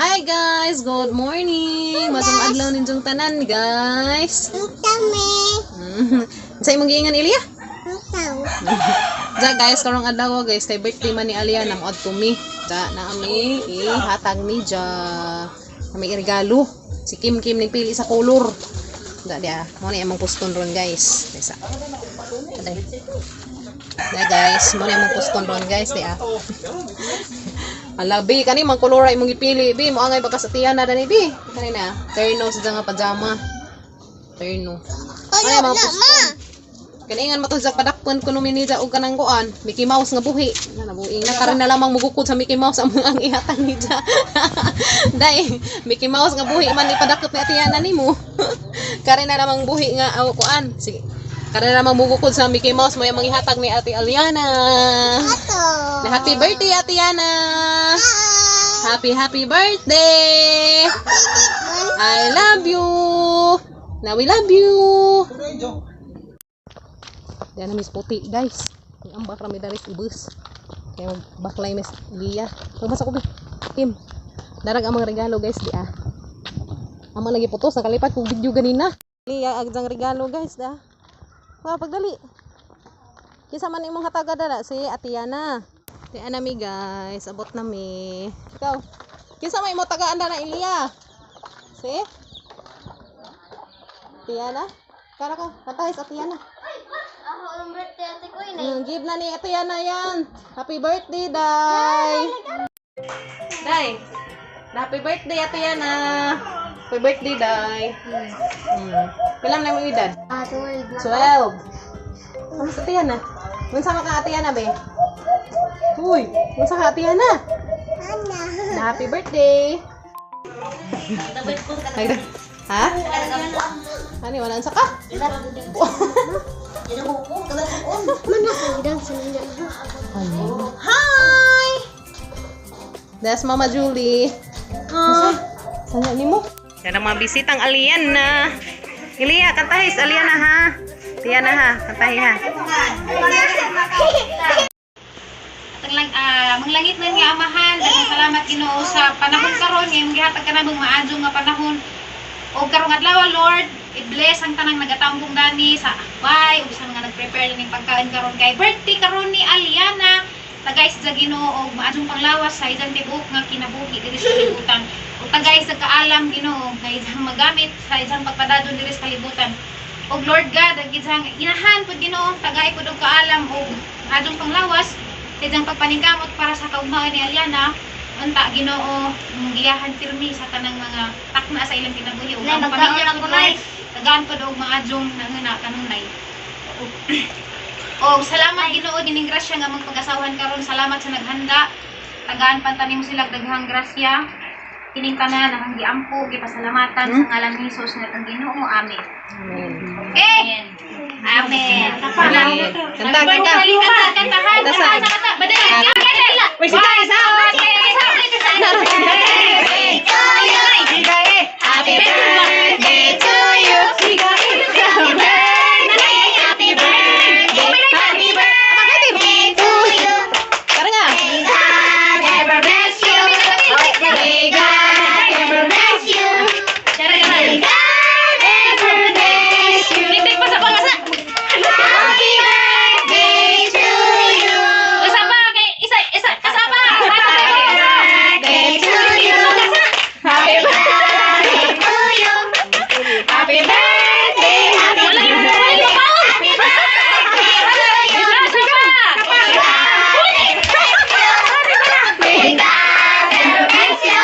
Hi guys, good morning. Masang adlaw ninyong tanan guys. Sa imong giingan Ilya? Ja guys, karong adlaw guys, kay birthday man ni Alia na moad to me. Ja na ami ihatag ni Ja. Kami regalo. Si Kim nagpili sa color. Ja dia, mo ni among kuston ron guys. Desa. Aday. Ya guys, mo ni among kuston ron guys, dia. Ala, bi, kani mang kolor ay mong ipili, bi, mo angay baka sa tiyan na dani, bi. Kanina, terno sa nga pajama. Terno. Ay, mga puston. Kaningan matod sa padakpan ko numinija og kanang kuan, Mickey Mouse nga buhi. Na buhi na karon na lamang mugukod sa Mickey Mouse ang mga ihatang ni Ja. Dai, Mickey Mouse nga buhi man ipadakot ni tiyan na nimo. Karon na lamang buhi nga kuan. Sige. Karon na lamang mugukod sa Mickey Mouse mo yung ihatag ni Ate Aliana. Na happy birthday Ate Yana. Happy birthday. I love you. Now we love you. Diyan na Miss Puti guys. Ang bakla mi daris ibus. Kaya baklay Miss Lia. Magbasa ko Kim. Darag ang mga regalo guys di ah. Amo lagi putos nakalipat kong video ganina. Lia agjang regalo guys da. Wah, pagdali. Kisa man imong hataga dala si Ate Yana. Di anami guys, abot na mi. Ikaw. Kisa may mo tagaan na Ilya. Si Ate Yana. Kara ko, katahis Ate Yana. Ako ang birthday ate ko ini. Give na ni Ate Yana yan. Happy birthday, Day. Day. Happy birthday Ate Yana. Happy birthday, Day. Kailan na mo edad? 12. 12. Ano sa Ate Yana? Mun sama ka Ate Yana be? Uy, mun sa ka Ate Yana? Na happy birthday. Ha? Ano wala sa ka? Hi! That's Mama Julie. Sanya ni mo? Yan ang mga bisitang Aliana. Ilya, kantahis Aliana ha. Tiana ha, kantahi ha. Manglangit na nga amahan, daghang salamat Ginoo sa panahon karon nga imong gihatag kanamong maadyo nga panahon. O karong adlaw Lord, i-bless ang tanang nagatambong gani sa akbay, ug sa mga nag-prepare ning pagkain karon kay birthday karon ni Aliana. Tagay sa Ginoo og maadjong panglawas sa isang tibuok nga kinabuhi diri sa kalibutan. Ug tagay sa kaalam Ginoo nga isang magamit sa isang pagpadadon diri sa kalibutan. Og Lord God, ang isang inahan pud Ginoo, tagay pud og kaalam og maadjong panglawas sa isang pagpaningkamot para sa kaugmahan ni Aliana. Unta Ginoo, giyahan pirmi sa tanang mga takna sa ilang kinabuhi ug ang pamilya ko nay tagaan pud og maadjong nangana kanunay. O salamat Ginoo dining grasya nga magpag-asawahan karon. Salamat sa naghanda. Tagaan pa tanim sila daghang grasya. Kining tanan ang giampo gipasalamatan sa ngalan ni Hesus nga Ginoo. Amen. Amen. Okay. Amen. Kanta. Happy birthday to you. Happy birthday to you. Karanga. God ever bless you. May God ever bless you. May God ever bless you. Happy birthday to you. Isa pa. Happy birthday to you. Happy birthday to you. Happy birthday. Happy birthday. Happy birthday to you. May God ever bless you.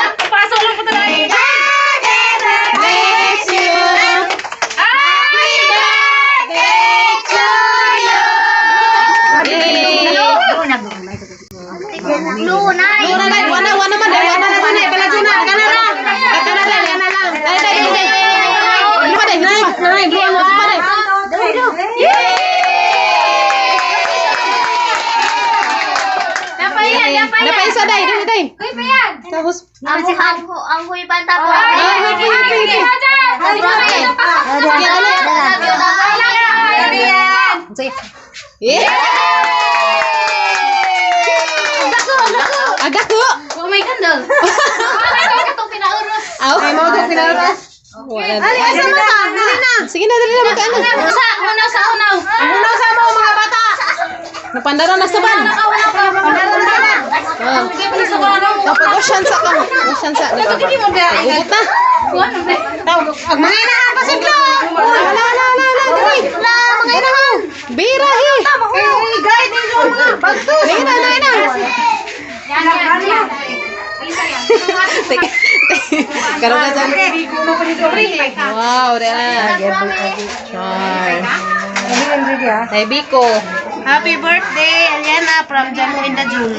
May God ever bless you. Happy birthday to you. Wana man dai, wana na pala tuna. Kana lang. Dai. Lima dai. Dapat isa dai. Kuy pa yan. Tapos Ang huy banta po. Agak ko. Oh my God, Aw. Ay, mo ka pinara. Wala. Sige na, dali na magkano. Unaw sa unaw. Unaw sa mo mga bata. Napandara na sa ban. Kapag osyan sa ka. Osyan sa. Gugut na. Mga inahan pa siglo. Wala. Dali. Mga inahan. Birahi. Guide ninyo mga bagtos. Ina. Karong ka dyan. Wow, dala. Char. Tay Biko. Happy birthday, Aliana from Jamu in the Jul.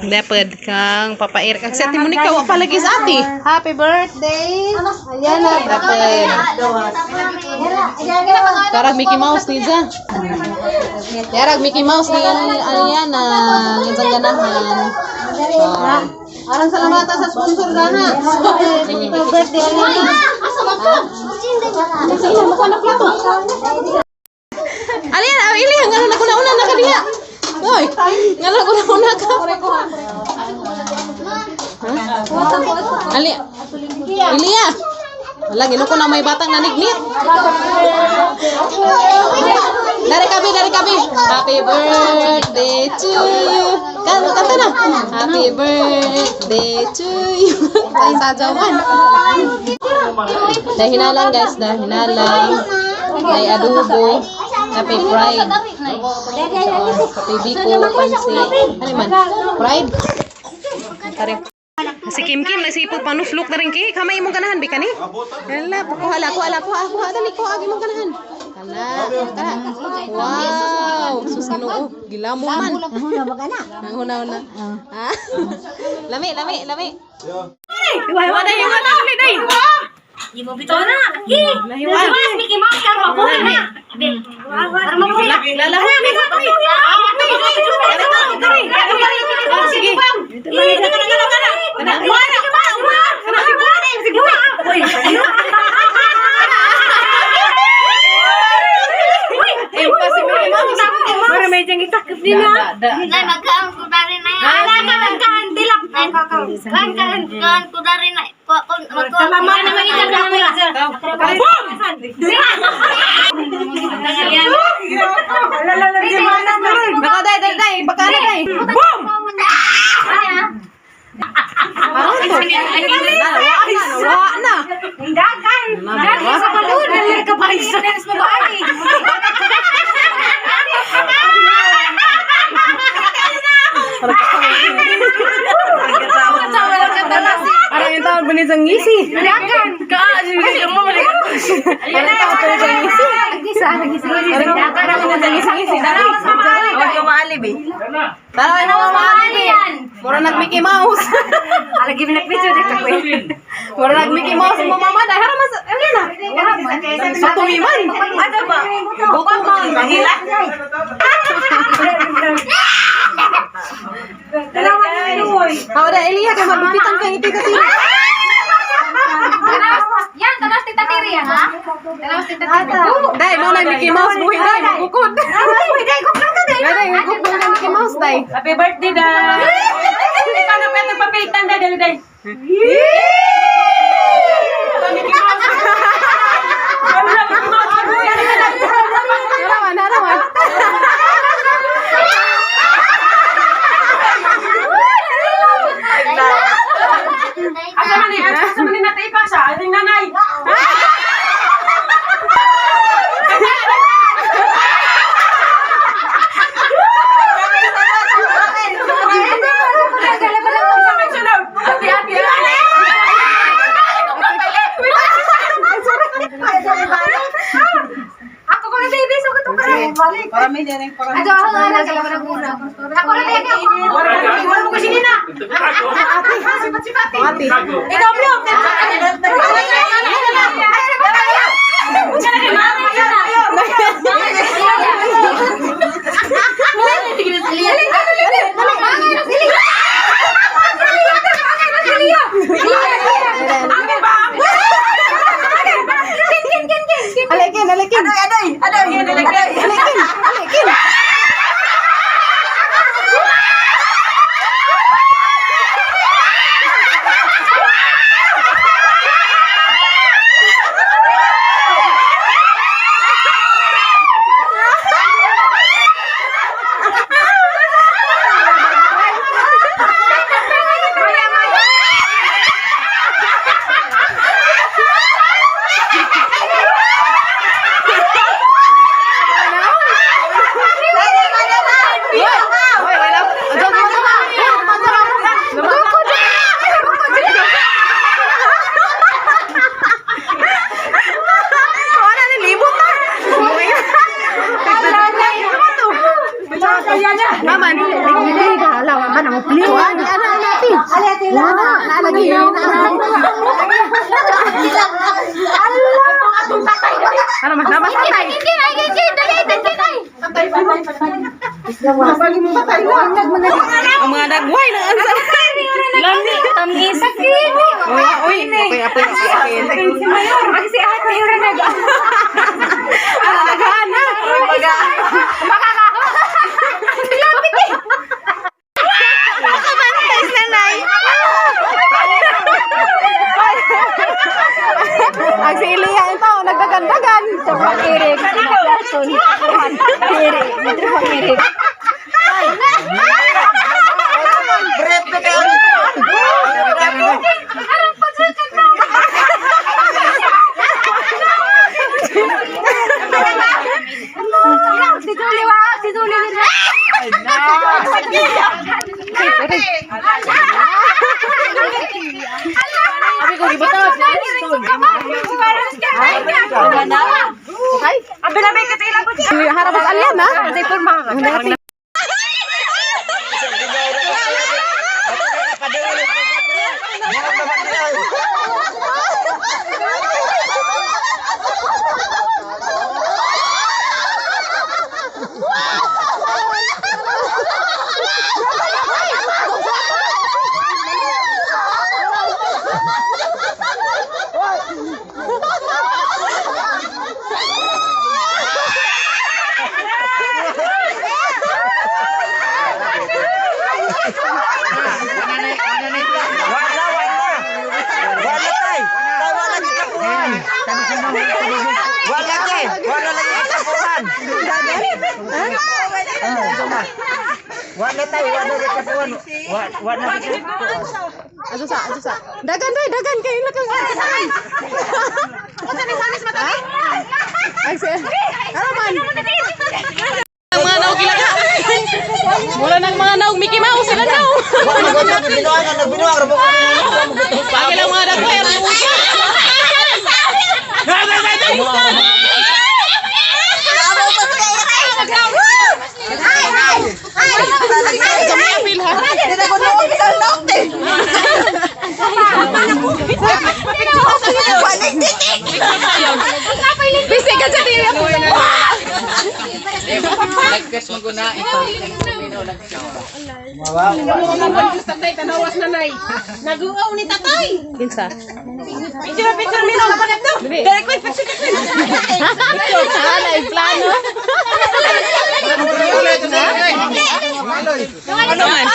Dapat kang papair kang sa timon ikaw pa lagi sa ati. Happy birthday, Aliana. Dapat. Tarag Mickey Mouse ni Za. Tarag Mickey Mouse ni Aliana. Isang ganahan. Arang salamata sa sponsor na ha. Happy birthday, Aliana. Aliana, ili ngalan ako na una na kadiya. Hoy, ngalan ako na una ka. Ali. Ilia. Wala ginuko na may batang nanignit. Dari kami. Happy birthday to you. Kanta na. Happy birthday to you. Say sajawan. Dahil hinalang guys, dahil hinalang. May adobo. Happy fried. Happy biko, pansi. Ano man? Fried. Tarip. Si Kim nagsipog panufluk na rin ki. Kamay mong ganahan, Bika ni? Hala, kuha. Dali, kuha, agi mong ganahan. Hala. Wow. Sus, ginoo. Gilamo man. Huna. Ha? Lami. Iwa na. Day. Imo bito na. Mas Mickey Mouse ka mo na. Sige. Nay magkaan ko dari na. Ala ka magkaan dilap. Kan ko dari na. Salamat na mga Baka day. Baka na day. Boom! Nawa na. Dagan. Dagan sa balon. Dali ka pa isa. Parang yung tawag ba ni Zangisi? Dagan. Parang tawag ba ni Zangisi? Parang tawag ba ni Zangisi? Huwag yung maalib eh. Tara na mga maalib eh. Mura nag-Mickey Mouse. Alagi binag-video dito ko eh. Mura nag-Mickey Mouse mo mama. Dahil haraman sa... Ano na? Sa tuwiman. Ano ba? Bukong man. Mahila. Dalawa na inuoy. Ahora, Elia, que malupitan kang iti-iti. Yan, tanas tita Tiri yan, ha? Tanas tita Tiri. Dai, mo na Mickey Mouse buhay dai, magukod. Dai, kung lang ka dai. Dai, magukod na Mickey Mouse dai. Happy birthday, dai. Ikaw na pwede papilitan, dai, dai. Haraman. Asa man ni natay pa siya, aning nanay. Ako ko na baby, so ko balik. Para may dere, para may. Ako na wala mo kasi nina. Ati. Ikaw mo. Alikin. Ano mas namas tatay? Ang mga dagway na ansa. Lami, kami sakit. Uy, okay, apoy Si Mayor, kasi ate yung nag. Nagana. Ang si Ilia ito, nagdagan-dagan. Pakirig. Pakirig. Dito pakirig. Si Julie wa, si Julie nila. Abi ko gibutot. Abi na may katila po. Harap ang alyan ha. Hindi po mga. Adusa. Dagan kayo lang kang. Sanis mata ni. Ay si. Araman. Ang mga naog ilaga. Wala nang mga naog Mickey Mouse sila daw. Pagi lang mga dagway ang usa. Bisik ka sa diri ako. Nagkas mo na ito. Tatay tanawas na nay. Naguaw ni tatay. Kinsa? Picture mi na pa dito. Dere ko picture. Ala plano. Ano man?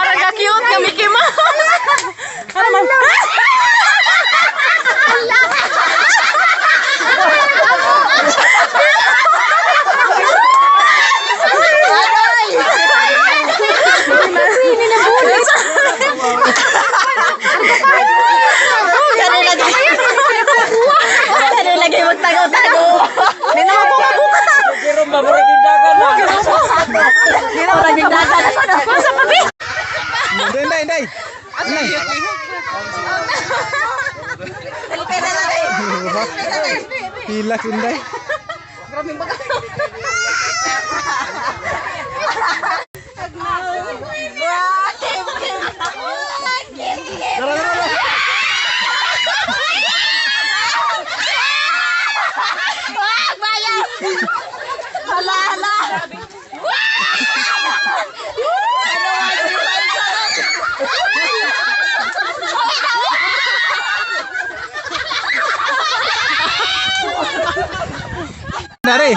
Araga cute ka Mickey Mouse. Araman. Lagi magtago-tago. Hindi na mabuka-buka ta. Pero maburing dagan na. Hindi na lagi dagan. Masa pa bi? Day. Hilak inday. Grabe baga. Dari.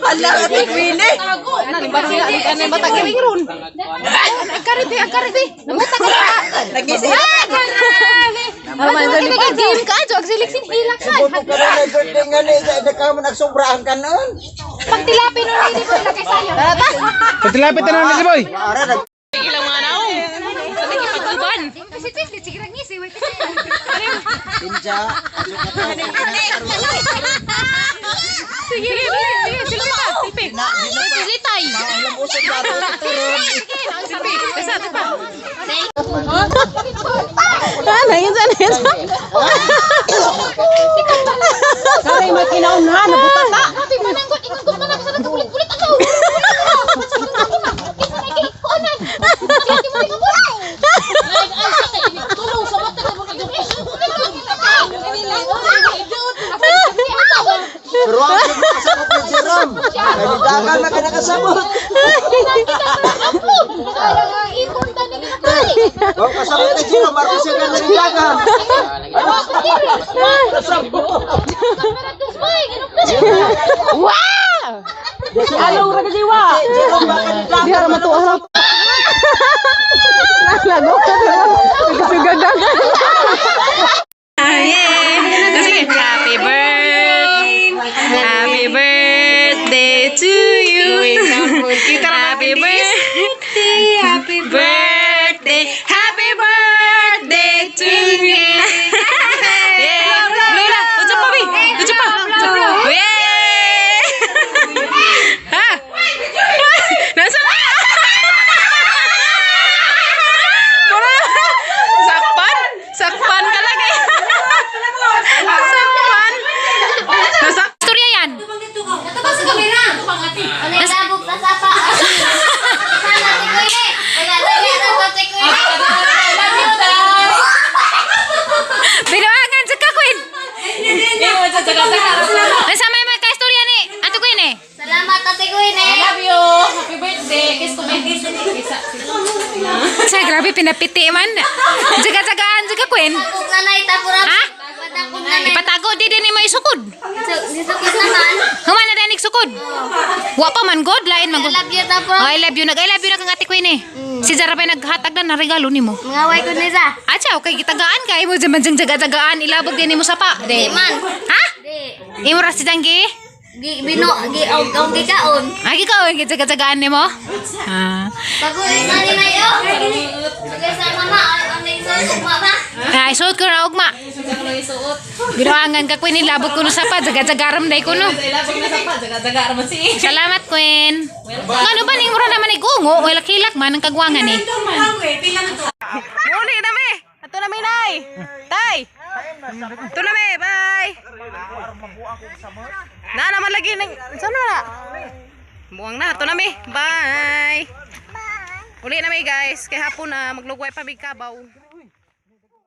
Ala ati kwini. Basi ani bata giling ron. Akarite. Namata ka. Lagi siya. Naman dali ka game ka jog siliksin hilak sa. Birthday nga ni ka mo nagsobrahan ka noon. Pagtilapin nun hindi pa lagay sa'yo. Patilapit na ni boy. Ilang mga naong. Sa nagipagtuban. Kasi sige lang ngisi. Wait. Tinja. Sige, silpita. Silpi. Silitay. Alam usap na ito. Silpi. Basta, pa. Ano yun? Saray mo kinaunahan, nabutan ka. Sabi mananggot, ingon ko man ako sa nagkulit-kulit ako. Kasi nagkuanan. Kasi mo ikabulit. Tulong sa mata mo kagabi. Pero ang kasabot ni Jerome. Nalidagan na ka nakasabot. Ang kasabot ni Jerome, marami siya na nalidagan. Wow! Along ra jiwa. Jerome, baka nalidagan. Di harap matuwa. Lago ka na. Gagagan. Sige, happy birthday to you. Happy birthday to you. Lola, ucap pa, Bi. Ucap pa. Yay! Ha? Nasa? Sakpan ka lagi. Sakpan. Nasa? Storya yan. Nasabog na sa pa. Sana tikoy ni. Binuangan sa kakwin. Nasa may mga ka-istorya ni. Ato ko yun eh. Salamat ate ko ni. Happy birthday. Kiss ko may kiss. Sa grabe pinapiti man. Jaga-jagaan sa kakwin. Tagog na nay tapurap. Ha? Patagog na nay. Ipatago di din mo isukod. Disukot naman. Human na danig sukod. Wa pa man god, lain man I god. love you tapurap. I love you. I love you na kang ate ko yun eh. Si Zara pa naghatag na regalo nimo. Mangaway ko ni sa. Atsa, okay, gitagaan ka. Imo dyan jaga-jagaan. Ilabog din mo sa pa. Di man. Ha? Di. Imo ras si Janggi? Ang gikaon. Ay, ikaw, jaga-jagaan ni mo? Ah. Pagulit na ni Mayo. Pagay sa mama. Ang nagsuot mama. Ay, suot ko na ugma. Binuangan ka, Queen. Ilabog ko no sa pa. Jaga-jagaram day ko no. Salamat, Queen. Ano ba ning mura naman igungo? Wala kilak man ang kagwangan eh. Muli na me. Ato na me, nay. Tay. Ato na me. Bye. Na naman lagi ng sana na. Buang na. Ato na me. Bye. Uli na me, guys. Kay hapon na maglugway pa mig kabaw.